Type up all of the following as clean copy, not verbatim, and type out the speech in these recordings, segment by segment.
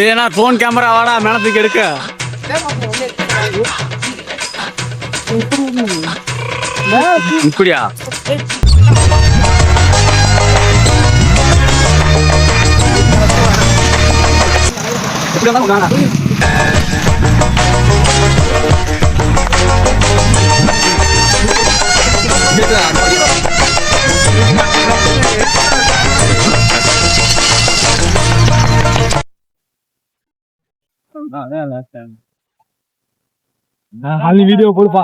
ஏன்னா phone camera வாடா மேலத்துக்கு எடுக்க. இப்படியா வீடியோ போடுப்பா.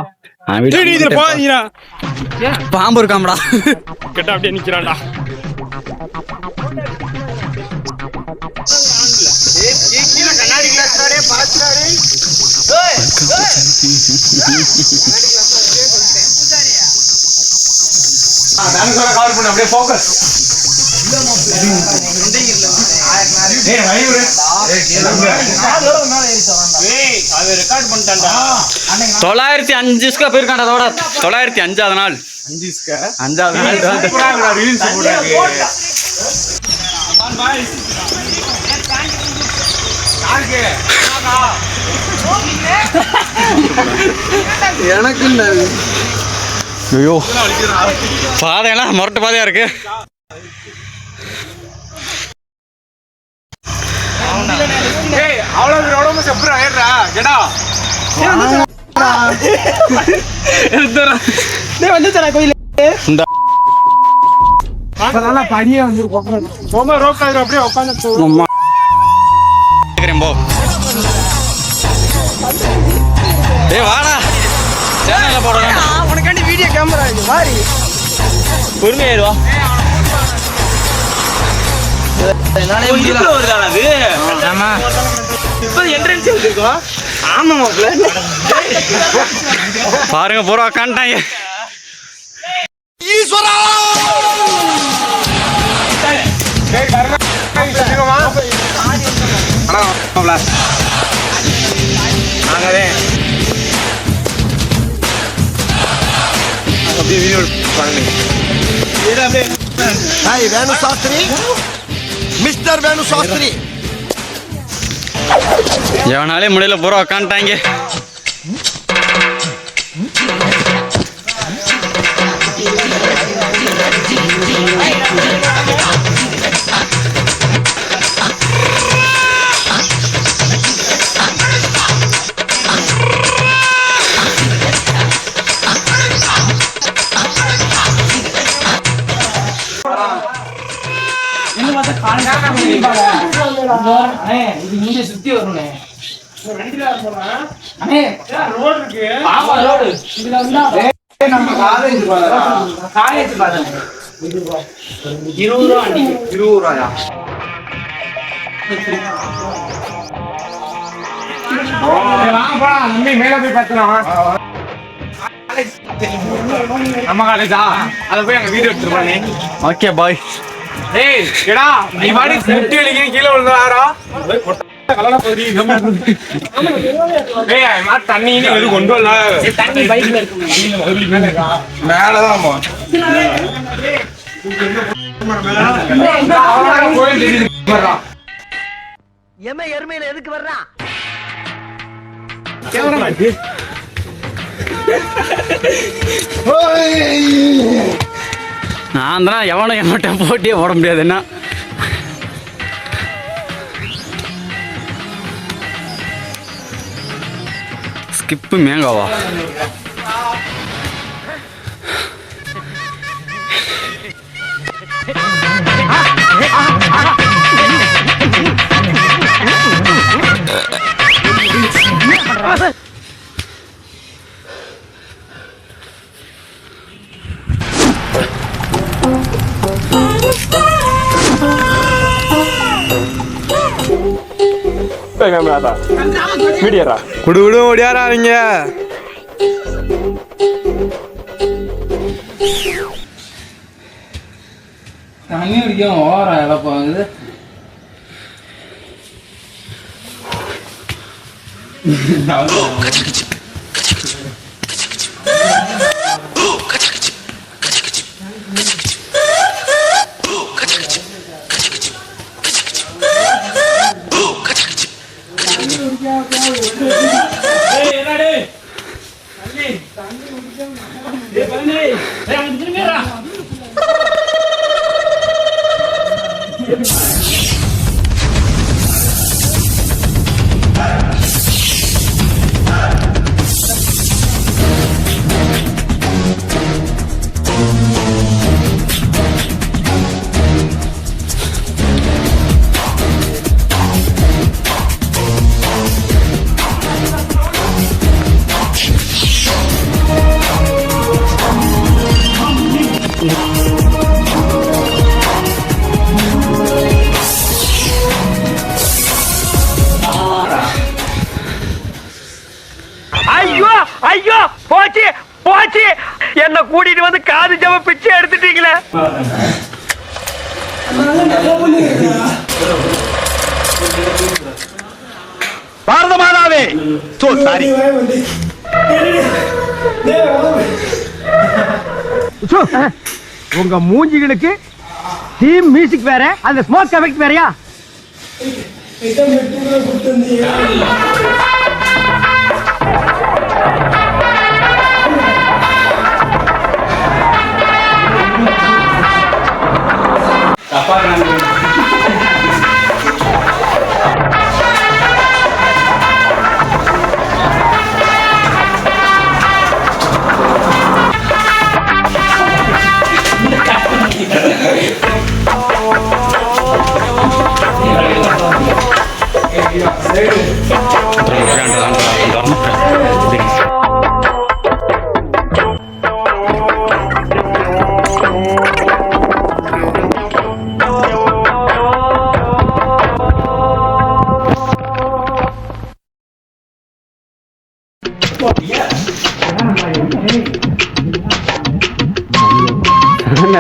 பாம்பு இருக்காமடா கிட்ட அப்படியே நிக்கிறான்டா. தொள்ளாயிரத்தி 5 போயிருக்காண்டா. அதோட 905 நாள் 5வது நாள் எனக்கு. ஐயோ பாதையெல்லாம் முரட்டு பாதையா இருக்கு. உனக்காண்டி வீடியோ கேமரா மாதிரி பொறுமையாயிருவா. பாருங்க போற உக்காண்டாங்க. வேணு சாஸ்திரி, மிஸ்டர் வேணு சாஸ்திரி. எவனாலே முடியல பூரா உக்காண்டாங்க. சுத்தி வரும் நம்ம காலேஜ் 20 ரூபாயா? மேல போய் பார்த்தோம். நம்ம காலேஜா? அத போய் அங்க வீடியோ எடுத்துருப்பானே. Okay bye. ஏய் எடா நீ வாடி முட்டி வலிக்கு கீழ விழுந்தாரா? கலல போறீ நம்ம. ஏய் மா தண்ணி நீ வந்து கொண்டு வரல. தண்ணி பைக்ல இருக்கு. மேல தான்மா. எம எருமையில எதுக்கு வர்றா? கேமரா மாட்டி. நான் தான் எவனும் என்கிட்ட போட்டியே போட முடியாது. என்ன ஸ்கிப்பு மேங்காவா? குடு குடு ஓடியாராங்க. தண்ணி குடிக்கும் ஓவரா இழப்பு வாங்குது. ஐயோ ஐயோ போச்சு போச்சு என்ன கூட்டிட்டு வந்து காது ஜம பிச்சை எடுத்துட்டீங்களே. பாரத மாதாவே சோ சாரி. உங்க மூஞ்சிகளுக்கு தீம் மியூசிக் வேற, அந்த ஸ்மோக் எஃபெக்ட் வேறயா?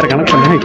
கணக்கு பண்ண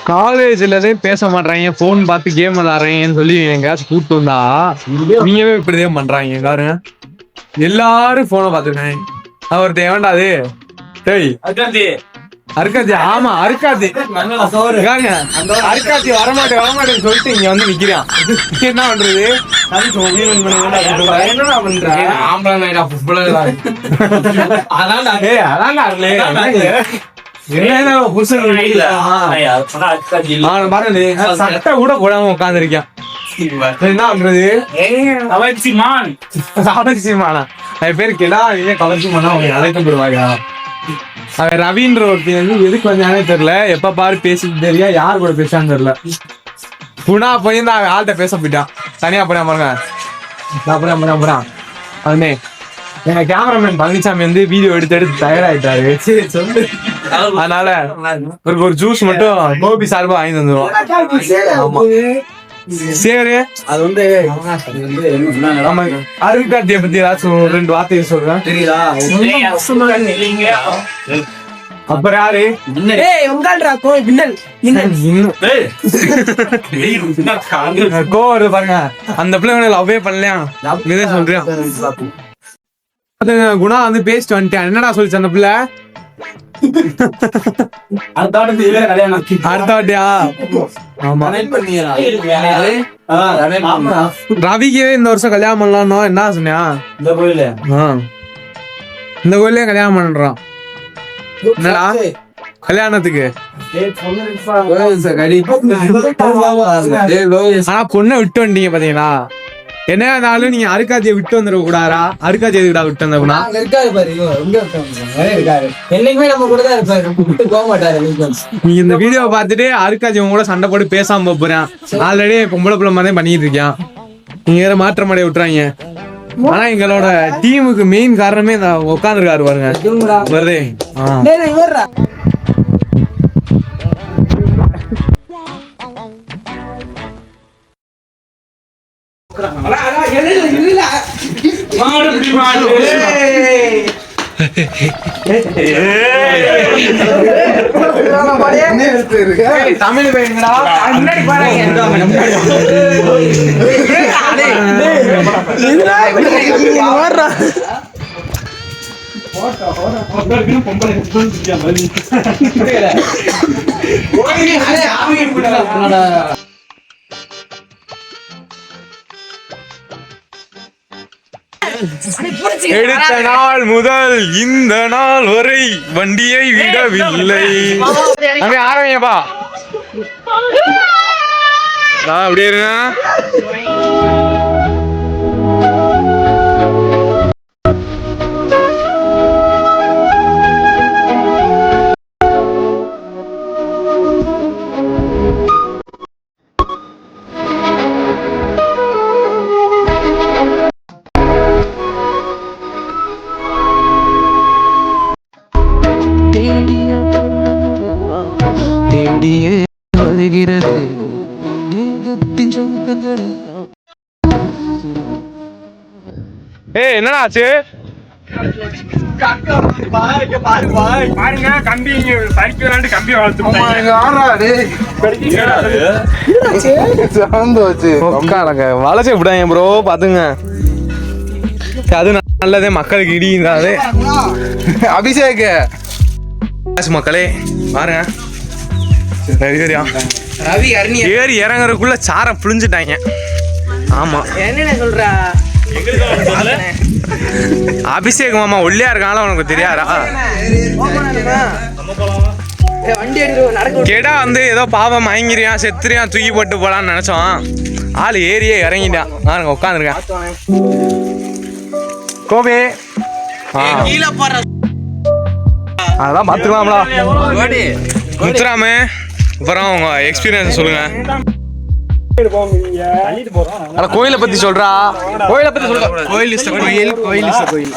காலேஜ்ல பேச மாட்டாங்க, போன் பார்த்து கேம் விளாடுறேன்னு சொல்லி எங்கேயாச்சும் கூப்பிட்டு வந்தா நீங்கவே இப்படிதான் பண்றாங்க பாருங்க. எல்லாரும் போனை பார்த்துருக்கேன். ஒருத்தன் வேண்டாது டேய் அருக்காத்தி, ஆமா அருக்காத்தி அருக்காத்தி வரமாட்டேன்னு சொல்லிட்டு இங்க வந்து நிக்கிறான். என்ன பண்றது? சட்டை கூட போடாம உட்கார்ந்து இருக்கான். என்ன பண்றது? பேரு கேட்டா கவர்ச்சி பண்ணா அவங்க அழைக்கப்படுவாங்க. அவன் ரவின்ற ஒருத்தன் வந்து எதுக்கு வந்தானே தெரியல. எப்ப பாரு பேசிட்டு தெரியா, யாரு கூட பேசான்னு தெரியல. குணா போய் தான் அவன் ஆள்கிட்ட பேச போயிட்டான். தனியா போனா பாருங்க போறான். அதுனே எங்க கேமராமேன் பழனிசாமி வந்து வீடியோ எடுத்து தயாராயிட்டாரு. அதனால ஒரு ஜூஸ் மட்டும் கோபி சார்பா வாங்கி வந்துருவோம். சரி, அது வந்து அருங்காட்சியை பத்தி ஏதாச்சும் 2 வார்த்தையை சொல்றேன். அப்புறம் யாரு கோவம் பாருங்க, அந்த பிள்ளை லவ்வே பண்ணலையா சொல்றேன். குணா வந்து பேசிட்டு வந்துட்டேன். என்னடா சொல்லிச்சு அந்த பிள்ளை? ரவிக்கே இந்த வருஷம் கல்யாணம் பண்ணலாம். என்ன சொன்னியா? இந்த கோயிலே கல்யாணம் பண்றான். என்னடா கல்யாணத்துக்கு. ஆனா பொண்ணை விட்டு வந்தீங்க பாத்தீங்களா? என்ன இருந்தாலும் நீங்க அருக்காத்தியை விட்டு வந்துட கூடாதா? அருக்காத்தி எதுக்குடா விட்டு வந்தா? என்னைக்குமே நம்ம கூட தான் இருப்பாரு, விட்டு போக மாட்டாரு. நீங்க இந்த வீடியோ பார்த்துட்டு அருக்காத்தி உங்க கூட சண்டை போட்டு பேசாம போறேன். ஆல்ரெடி பொம்பளை பிள்ளை மாதிரி பண்ணிட்டு இருக்கான். நீங்க வேற மாற்றம் அடைய விட்டுறாங்க. ஆனா எங்களோட டீமுக்கு மெயின் காரணமே இந்த உட்காந்துருக்காரு பாருங்க வருதே. தமிழ் பையன்டா எடுத்த நாள் முதல் இந்த நாள் வரை வண்டியை விடவில்லை. ஆரம்பிப்பா அப்படியே இருங்க. ஏய் என்னடா ஆச்சு? வளர்ச்சி விடாங்க ப்ரோ பாத்துங்க. அது நல்லதே மக்களுக்கு இடிங்காது. அபிஷேக் மக்களே பாருங்க ஏறி இறங்குறதுக்குள்ள சாரம் புளிஞ்சுட்டாங்க. ஆமா என்ன சொல்றா? அபிஷேக் மாமா ஒல்லியா இருக்காங்களா உனக்கு தெரியாதா? கெடா வந்து ஏதோ பாவம் மயங்கிறியான் செத்துறியான் தூக்கி போட்டு போலான்னு நினைச்சோம். ஆளு ஏரியே இறங்கிட்டான். பாருங்க உட்காந்துருக்கேன். கோபி அதான் பாத்துக்கலாம்டா. முத்துராமு அப்புறம் உங்க எக்ஸ்பீரியன்ஸ் சொல்லுங்க. கோயிலை பத்தி சொல்றா. கோயிலை பத்தி சொல்ற. கோயில் கோயில் கோயில் கோயில்